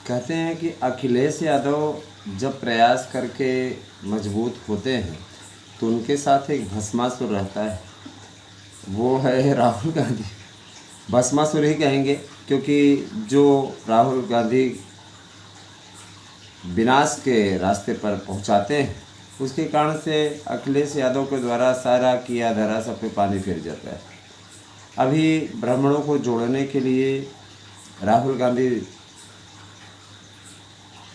कहते हैं कि अखिलेश यादव जब प्रयास करके मजबूत होते हैं तो उनके साथ एक भस्मासुर रहता है, वो है राहुल गांधी। भस्मासुर ही कहेंगे क्योंकि जो राहुल गांधी विनाश के रास्ते पर पहुंचाते हैं उसके कारण से अखिलेश यादव के द्वारा सारा किया धरा सब पे पानी फिर जाता है। अभी ब्राह्मणों को जोड़ने के लिए राहुल गांधी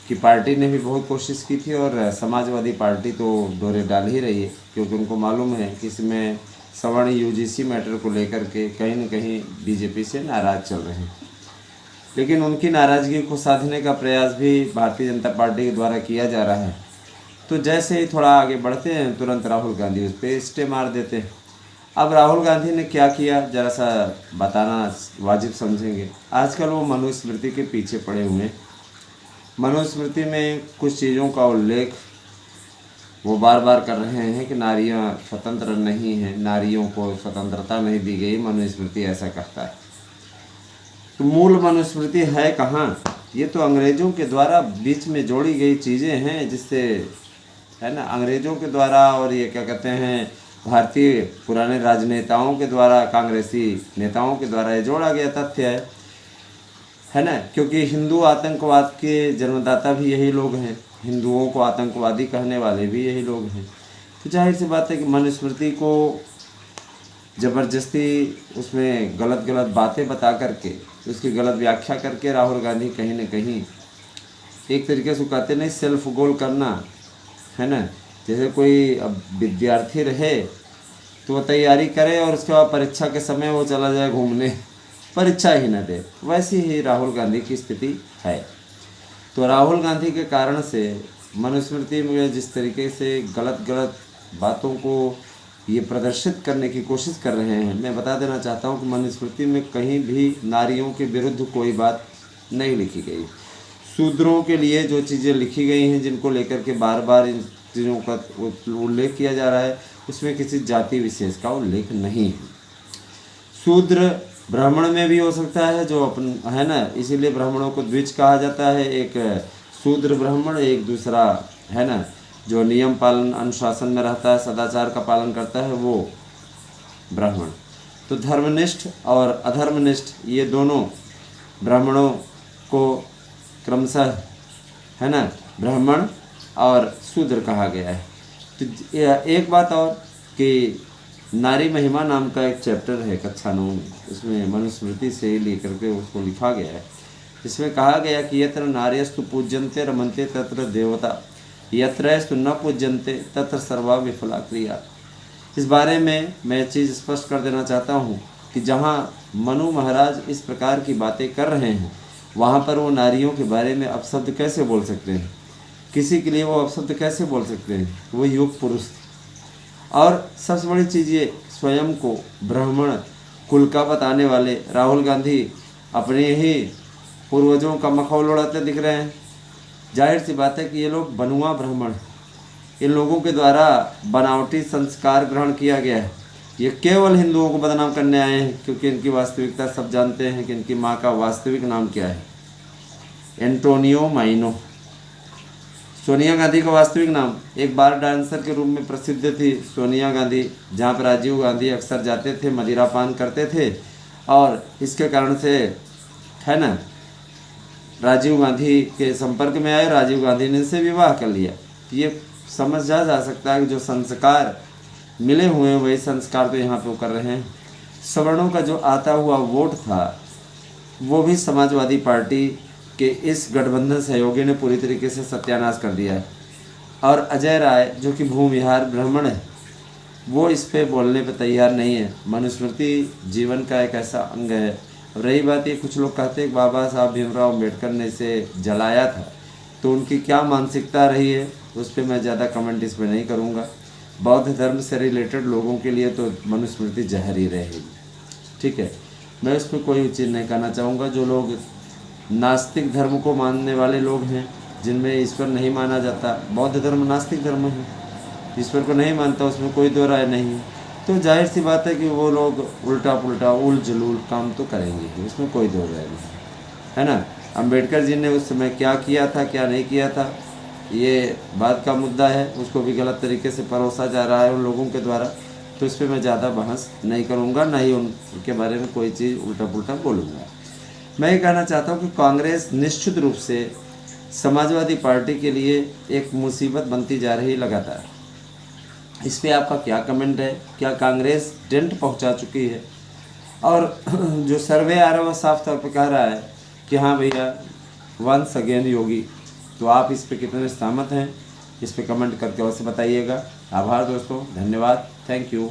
की पार्टी ने भी बहुत कोशिश की थी और समाजवादी पार्टी तो डोरे डाल ही रही है, क्योंकि उनको मालूम है कि इसमें सवर्ण यूजीसी मैटर को लेकर के कहीं न कहीं बीजेपी से नाराज़ चल रहे हैं। लेकिन उनकी नाराज़गी को साधने का प्रयास भी भारतीय जनता पार्टी के द्वारा किया जा रहा है। तो जैसे ही थोड़ा आगे बढ़ते हैं तुरंत राहुल गांधी उस पर स्टे मार देते हैं। अब राहुल गांधी ने क्या किया जरा सा बताना वाजिब समझेंगे। आजकल वो मनुस्मृति के पीछे पड़े हुए हैं। मनुस्मृति में कुछ चीज़ों का उल्लेख वो बार बार कर रहे हैं कि नारियां स्वतंत्र नहीं हैं, नारियों को स्वतंत्रता नहीं दी गई, मनुस्मृति ऐसा कहता है। तो मूल मनुस्मृति है कहाँ? ये तो अंग्रेज़ों के द्वारा बीच में जोड़ी गई चीज़ें हैं, जिससे है ना, अंग्रेज़ों के द्वारा और ये क्या कहते हैं भारतीय पुराने राजनेताओं के द्वारा, कांग्रेसी नेताओं के द्वारा ये जोड़ा गया तथ्य है ना, क्योंकि हिंदू आतंकवाद के जन्मदाता भी यही लोग हैं, हिंदुओं को आतंकवादी कहने वाले भी यही लोग हैं। तो जाहिर सी बात है कि मनुस्मृति को ज़बरदस्ती उसमें गलत गलत बातें बता करके, उसकी गलत व्याख्या करके राहुल गांधी कहीं न कहीं एक तरीके से कहते नहीं सेल्फ गोल करना है ना। जैसे कोई अब विद्यार्थी रहे तो वह तैयारी करे और उसके बाद परीक्षा के समय वो चला जाए घूमने, परीक्षा ही न दे, वैसी ही राहुल गांधी की स्थिति है। तो राहुल गांधी के कारण से मनुस्मृति में जिस तरीके से गलत गलत बातों को ये प्रदर्शित करने की कोशिश कर रहे हैं, मैं बता देना चाहता हूँ कि मनुस्मृति में कहीं भी नारियों के विरुद्ध कोई बात नहीं लिखी गई। शूद्रों के लिए जो चीज़ें लिखी गई हैं, जिनको लेकर के बार बार इन चीज़ों का उल्लेख किया जा रहा है, उसमें किसी जाति विशेष का उल्लेख नहीं है। शूद्र ब्राह्मण में भी हो सकता है जो अपन है ना, इसीलिए ब्राह्मणों को द्विज कहा जाता है। एक शूद्र ब्राह्मण, एक दूसरा है ना जो नियम पालन अनुशासन में रहता है, सदाचार का पालन करता है, वो ब्राह्मण। तो धर्मनिष्ठ और अधर्मनिष्ठ ये दोनों ब्राह्मणों को क्रमशः है ना ब्राह्मण और शूद्र कहा गया है। तो एक बात और कि नारी महिमा नाम का एक चैप्टर है कक्षा 9 में, उसमें मनुस्मृति से लेकर के उसको लिखा गया है। इसमें कहा गया कि यत्र नार्यस्तु पूज्यन्ते रमन्ते तत्र देवता, यत्रस्तु न पूज्यन्ते तत्र सर्वा विफला क्रिया। इस बारे में मैं चीज़ स्पष्ट कर देना चाहता हूँ कि जहाँ मनु महाराज इस प्रकार की बातें कर रहे हैं, वहाँ पर वो नारियों के बारे में अपशब्द कैसे बोल सकते हैं? किसी के लिए वो अपशब्द कैसे बोल सकते हैं? वो युग पुरुष। और सबसे बड़ी चीज़ ये, स्वयं को ब्राह्मण कुल का बताने वाले राहुल गांधी अपने ही पूर्वजों का मखौल उड़ाते दिख रहे हैं। जाहिर सी बात है कि ये लोग बनुआ ब्राह्मण, इन लोगों के द्वारा बनावटी संस्कार ग्रहण किया गया है। ये केवल हिंदुओं को बदनाम करने आए हैं, क्योंकि इनकी वास्तविकता सब जानते हैं कि इनकी माँ का वास्तविक नाम क्या है, एंटोनियो माइनो। सोनिया गांधी का वास्तविक नाम, एक बार डांसर के रूप में प्रसिद्ध थी सोनिया गांधी, जहाँ पर राजीव गांधी अक्सर जाते थे, मदिरापान करते थे, और इसके कारण से है ना राजीव गांधी के संपर्क में आए, राजीव गांधी ने इनसे विवाह कर लिया। ये समझा जा सकता है कि जो संस्कार मिले हुए हैं वही संस्कार तो यहाँ पे वो कर रहे हैं। सवर्णों का जो आता हुआ वोट था वो भी समाजवादी पार्टी के इस गठबंधन सहयोगी ने पूरी तरीके से सत्यानाश कर दिया है। और अजय राय जो कि भूमिहार ब्राह्मण है, वो इस पे बोलने पे तैयार नहीं है। मनुस्मृति जीवन का एक ऐसा अंग है। रही बात ये, कुछ लोग कहते हैं बाबा साहब भीमराव अम्बेडकर ने इसे जलाया था, तो उनकी क्या मानसिकता रही है उस पर मैं ज़्यादा कमेंट इस पर नहीं करूँगा। बौद्ध धर्म से रिलेटेड लोगों के लिए तो मनुस्मृति जहर ही रहेगी, ठीक है। मैं इस पर कोई चीज़ नहीं कहना चाहूँगा। जो लोग नास्तिक धर्म को मानने वाले लोग हैं, जिनमें ईश्वर नहीं माना जाता, बौद्ध धर्म नास्तिक धर्म है, ईश्वर को नहीं मानता, उसमें कोई दो राय नहीं। तो जाहिर सी बात है कि वो लोग उल्टा पुल्टा उल जलूल काम तो करेंगे ही, उसमें कोई दो राय नहीं, है ना। अंबेडकर जी ने उस समय क्या किया था, क्या नहीं किया था, ये बात का मुद्दा है। उसको भी गलत तरीके से परोसा जा रहा है उन लोगों के द्वारा। तो इस पर मैं ज़्यादा बहस नहीं करूँगा, ना ही उनके बारे में कोई चीज़ उल्टा पुल्टा बोलूँगा। मैं ये कहना चाहता हूँ कि कांग्रेस निश्चित रूप से समाजवादी पार्टी के लिए एक मुसीबत बनती जा रही लगातार। इस पर आपका क्या कमेंट है? क्या कांग्रेस डेंट पहुँचा चुकी है? और जो सर्वे आ रहा है वो साफ तौर पर कह रहा है कि हाँ भैया वंस अगेन योगी। तो आप इस पे कितने सहमत हैं? इस पे कमेंट करके अवश्य बताइएगा। आभार दोस्तों, धन्यवाद, थैंक यू।